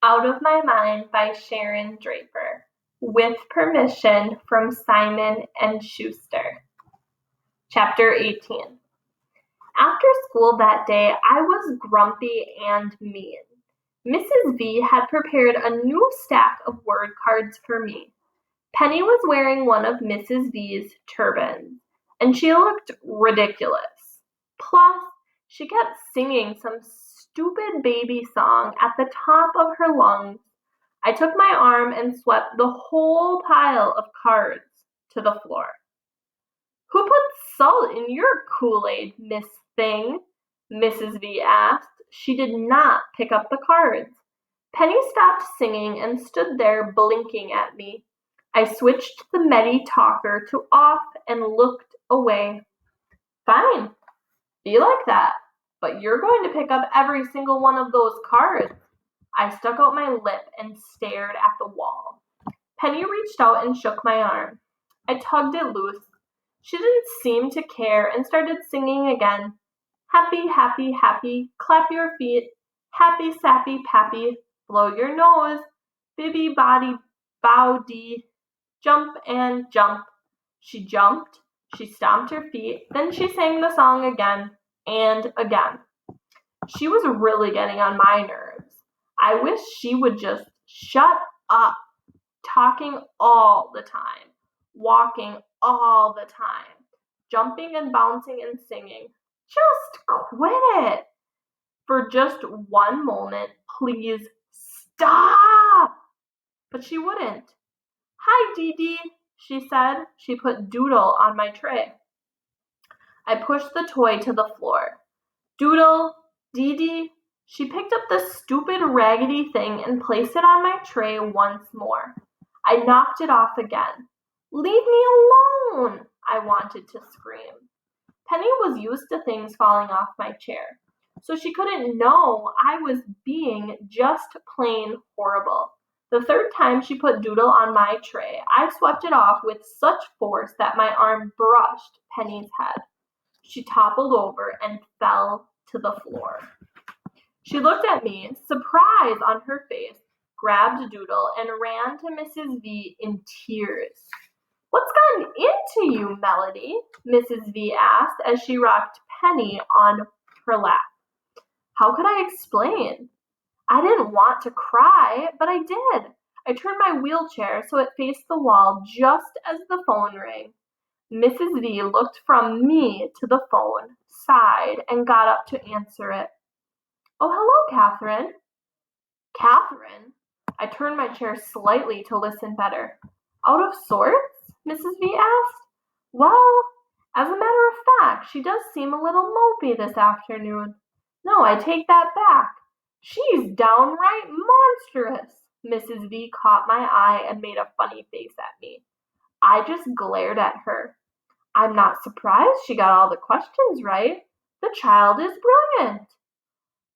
Out of My Mind by Sharon Draper, with permission from Simon and Schuster. Chapter 18. After school that day, I was grumpy and mean. Mrs. V had prepared a new stack of word cards for me. Penny was wearing one of Mrs. V's turbans, and she looked ridiculous. Plus, she kept singing some stupid baby song at the top of her lungs. I took my arm and swept the whole pile of cards to the floor. "Who put salt in your Kool-Aid, Miss Thing?" Mrs. V asked. She did not pick up the cards. Penny stopped singing and stood there blinking at me. I switched the Medi talker to off and looked away. "Fine, be like that, but you're going to pick up every single one of those cards." I stuck out my lip and stared at the wall. Penny reached out and shook my arm. I tugged it loose. She didn't seem to care and started singing again. "Happy, happy, happy, clap your feet. Happy, sappy, pappy, blow your nose. Bibby, body, bow, dee, jump and jump." She jumped, she stomped her feet, then she sang the song again and again. She was really getting on my nerves. I wish she would just shut up, talking all the time, walking all the time, jumping and bouncing and singing. Just quit it. For just one moment, please stop. But she wouldn't. "Hi, Dee Dee," she said. She put Doodle on my tray. I pushed the toy to the floor. "Doodle, Dee Dee." She picked up the stupid raggedy thing and placed it on my tray once more. I knocked it off again. "Leave me alone," I wanted to scream. Penny was used to things falling off my chair, so she couldn't know I was being just plain horrible. The third time she put Doodle on my tray, I swept it off with such force that my arm brushed Penny's head. She toppled over and fell to the floor. She looked at me, surprise on her face, grabbed Doodle, and ran to Mrs. V in tears. "What's gotten into you, Melody?" Mrs. V asked as she rocked Penny on her lap. How could I explain? I didn't want to cry, but I did. I turned my wheelchair so it faced the wall just as the phone rang. Mrs. V looked from me to the phone, sighed, and got up to answer it. "Oh, hello, Catherine." "Catherine?" I turned my chair slightly to listen better. "Out of sorts?" Mrs. V asked. "Well, as a matter of fact, she does seem a little mopey this afternoon. No, I take that back. She's downright monstrous." Mrs. V caught my eye and made a funny face at me. I just glared at her. I'm not surprised she got all the questions right. The child is brilliant.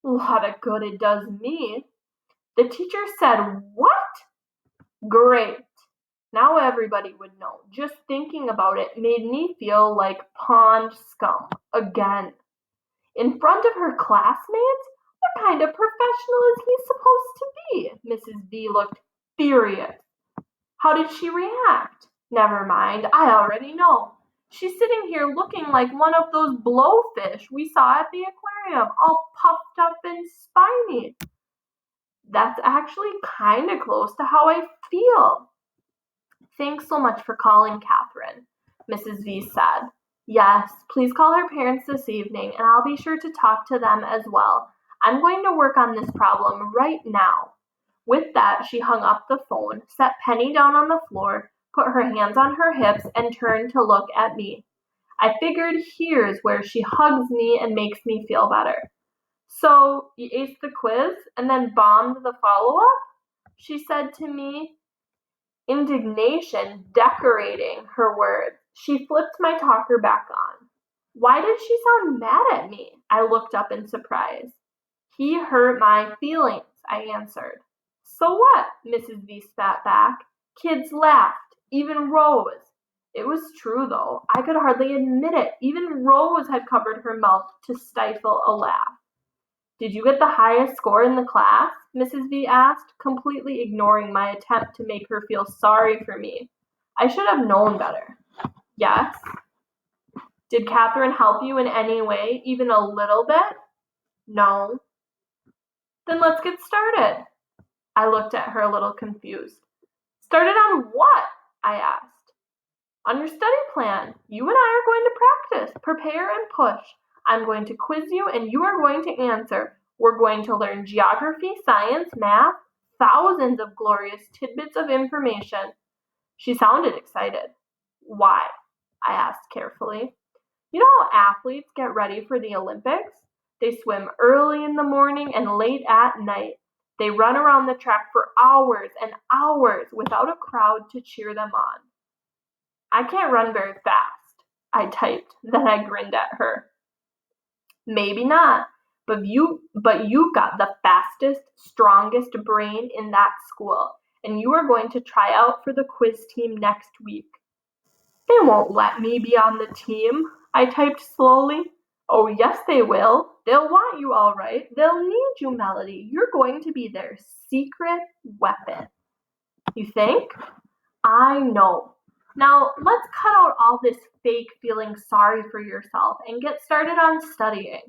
Lot of good it does me. The teacher said, "What?" Great. Now everybody would know. Just thinking about it made me feel like pond scum again. In front of her classmates? What kind of professional is he supposed to be? Mrs. V looked furious. How did she react? Never mind, I already know. She's sitting here looking like one of those blowfish we saw at the aquarium, all puffed up and spiny. That's actually kind of close to how I feel. Thanks so much for calling, Catherine, Mrs. V said. Yes, please call her parents this evening, and I'll be sure to talk to them as well. I'm going to work on this problem right now. With that, she hung up the phone, set Penny down on the floor, put her hands on her hips, and turned to look at me. I figured here's where she hugs me and makes me feel better. "So, you aced the quiz and then bombed the follow-up?" she said to me, indignation decorating her words. She flipped my talker back on. Why did she sound mad at me? I looked up in surprise. "He hurt my feelings," I answered. "So what?" Mrs. V spat back. Kids laughed, even Rose. It was true, though. I could hardly admit it. Even Rose had covered her mouth to stifle a laugh. Did you get the highest score in the class? Mrs. V asked, completely ignoring my attempt to make her feel sorry for me. I should have known better. Yes. Did Catherine help you in any way, even a little bit? No. Then let's get started. I looked at her a little confused. Started on what? I asked. On your study plan. You and I are going to practice, prepare, and push. I'm going to quiz you, and you are going to answer. We're going to learn geography, science, math, thousands of glorious tidbits of information. She sounded excited. Why? I asked carefully. You know how athletes get ready for the Olympics? They swim early in the morning and late at night. They run around the track for hours and hours without a crowd to cheer them on. I can't run very fast, I typed. Then I grinned at her. Maybe not, but you've got the fastest, strongest brain in that school, and you are going to try out for the quiz team next week. They won't let me be on the team, I typed slowly. Oh, yes, they will. They'll want you all right. They'll need you, Melody. You're going to be their secret weapon. You think? I know. Now, let's cut out all this fake feeling sorry for yourself and get started on studying.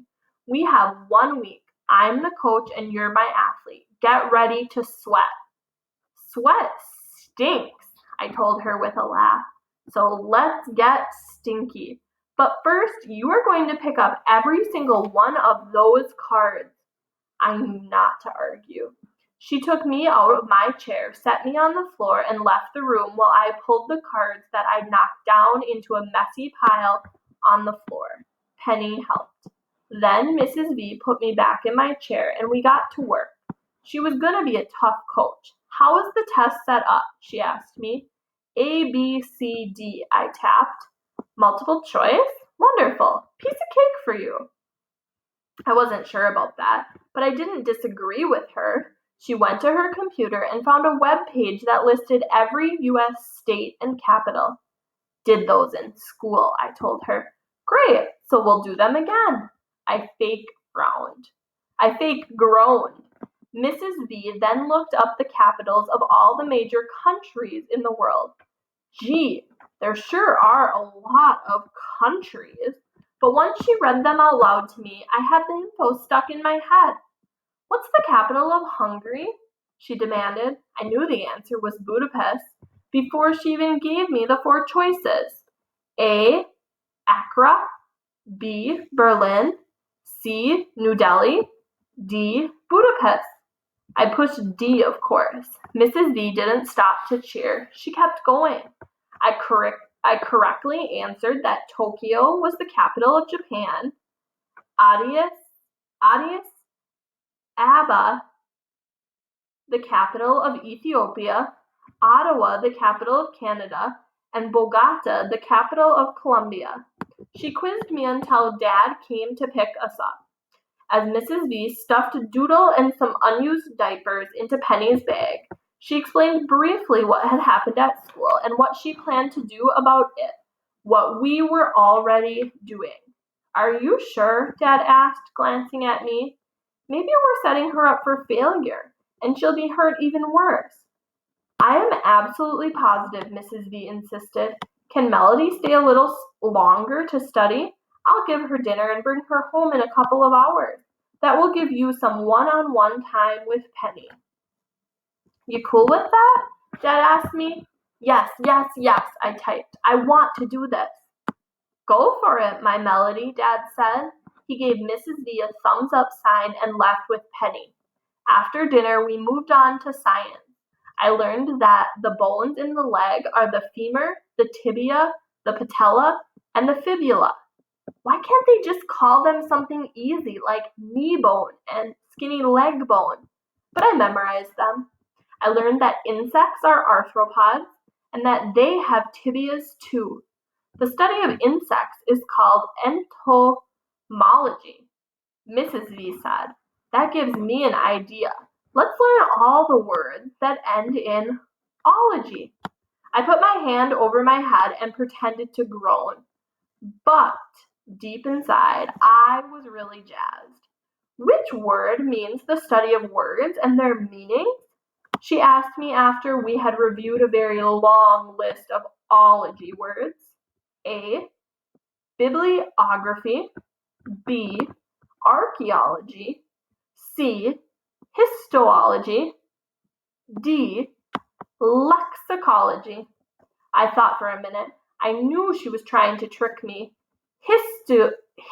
We have 1 week. I'm the coach and you're my athlete. Get ready to sweat. Sweat stinks, I told her with a laugh. So let's get stinky. But first, you are going to pick up every single one of those cards. I knew not to argue. She took me out of my chair, set me on the floor, and left the room while I pulled the cards that I'd knocked down into a messy pile on the floor. Penny helped. Then Mrs. V put me back in my chair, and we got to work. She was going to be a tough coach. How is the test set up? She asked me. A, B, C, D, I tapped. Multiple choice? Wonderful. Piece of cake for you. I wasn't sure about that, but I didn't disagree with her. She went to her computer and found a web page that listed every U.S. state and capital. Did those in school, I told her. Great, so we'll do them again. I fake groaned. Mrs. V then looked up the capitals of all the major countries in the world. Gee, there sure are a lot of countries. But once she read them out loud to me, I had the info stuck in my head. What's the capital of Hungary? She demanded. I knew the answer was Budapest before she even gave me the 4 choices. A, Accra, B, Berlin, C, New Delhi, D, Budapest. I pushed D, of course. Mrs. V didn't stop to cheer. She kept going. I correctly answered that Tokyo was the capital of Japan, Addis Ababa, the capital of Ethiopia, Ottawa, the capital of Canada, and Bogota, the capital of Colombia. She quizzed me until Dad came to pick us up. As Mrs. V stuffed Doodle and some unused diapers into Penny's bag, she explained briefly what had happened at school and what she planned to do about it, what we were already doing. Are you sure? Dad asked, glancing at me. Maybe we're setting her up for failure, and she'll be hurt even worse. I am absolutely positive, Mrs. V insisted. Can Melody stay a little longer to study? I'll give her dinner and bring her home in a couple of hours. That will give you some one-on-one time with Penny. You cool with that? Dad asked me. Yes, I typed. I want to do this. Go for it, my Melody, Dad said. He gave Mrs. V a thumbs-up sign and left with Penny. After dinner, we moved on to science. I learned that the bones in the leg are the femur, the tibia, the patella, and the fibula. Why can't they just call them something easy like knee bone and skinny leg bone? But I memorized them. I learned that insects are arthropods and that they have tibias too. The study of insects is called entomology. Mrs. V said, that gives me an idea. Let's learn all the words that end in ology. I put my hand over my head and pretended to groan. But deep inside, I was really jazzed. Which word means the study of words and their meanings? She asked me after we had reviewed a very long list of ology words. A. Bibliography. B. Archaeology. C. Histology. D. Lexicology. I thought for a minute. I knew she was trying to trick me.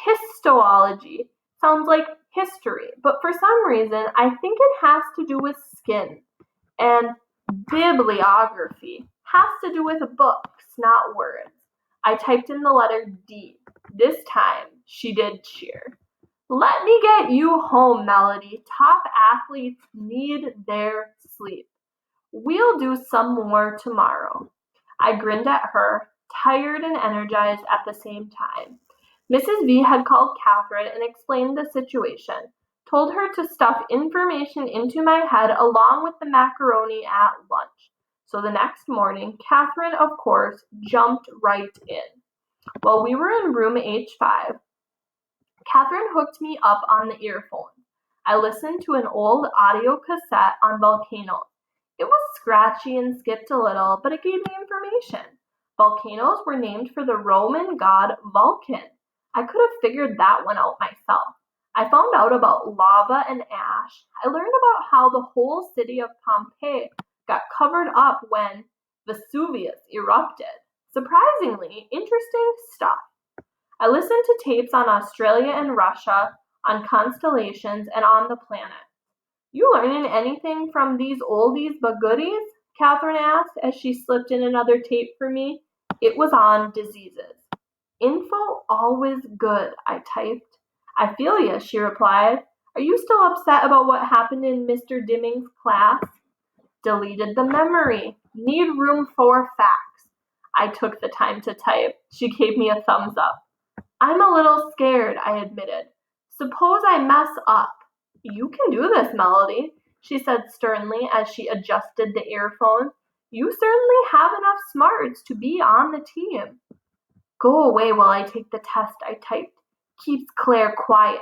Histology sounds like history, but for some reason I think it has to do with skin. And bibliography has to do with books, not words. I typed in the letter D. This time she did cheer. Let me get you home, Melody. Top athletes need their sleep. We'll do some more tomorrow. I grinned at her, tired and energized at the same time. Mrs. V had called Catherine and explained the situation, told her to stuff information into my head along with the macaroni at lunch. So the next morning, Catherine, of course, jumped right in. While we were in room H5, Catherine hooked me up on the earphone. I listened to an old audio cassette on volcanoes. It was scratchy and skipped a little, but it gave me information. Volcanoes were named for the Roman god Vulcan. I could have figured that one out myself. I found out about lava and ash. I learned about how the whole city of Pompeii got covered up when Vesuvius erupted. Surprisingly interesting stuff. I listened to tapes on Australia and Russia, on constellations, and on the planet. You learning anything from these oldies but goodies? Catherine asked as she slipped in another tape for me. It was on diseases. Info always good, I typed. I feel ya, she replied. Are you still upset about what happened in Mr. Dimming's class? Deleted the memory. Need room for facts. I took the time to type. She gave me a thumbs up. I'm a little scared, I admitted. Suppose I mess up. You can do this, Melody, she said sternly as she adjusted the earphone. You certainly have enough smarts to be on the team. Go away while I take the test, I typed. Keeps Claire quiet.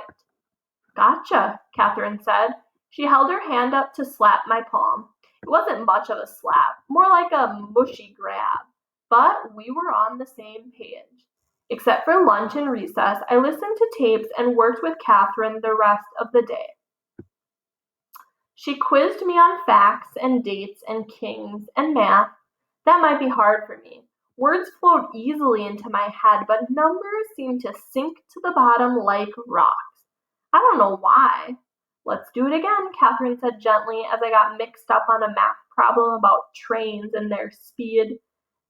Gotcha, Catherine said. She held her hand up to slap my palm. It wasn't much of a slap, more like a mushy grab, but we were on the same page. Except for lunch and recess, I listened to tapes and worked with Catherine the rest of the day. She quizzed me on facts and dates and kings and math. That might be hard for me. Words flowed easily into my head, but numbers seemed to sink to the bottom like rocks. I don't know why. Let's do it again, Catherine said gently as I got mixed up on a math problem about trains and their speed.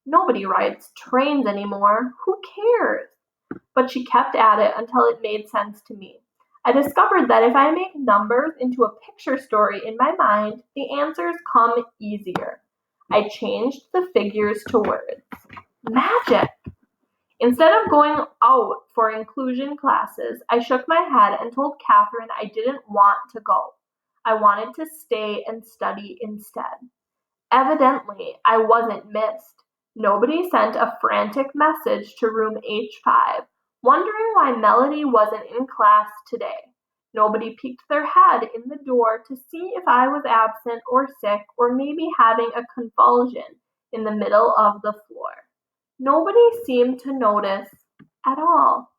Nobody rides trains anymore. Who cares? But she kept at it until it made sense to me. I discovered that if I make numbers into a picture story in my mind, the answers come easier. I changed the figures to words. Magic! Instead of going out for inclusion classes, I shook my head and told Catherine I didn't want to go. I wanted to stay and study instead. Evidently, I wasn't missed. Nobody sent a frantic message to room H5, wondering why Melody wasn't in class today. Nobody peeked their head in the door to see if I was absent or sick or maybe having a convulsion in the middle of the floor. Nobody seemed to notice at all.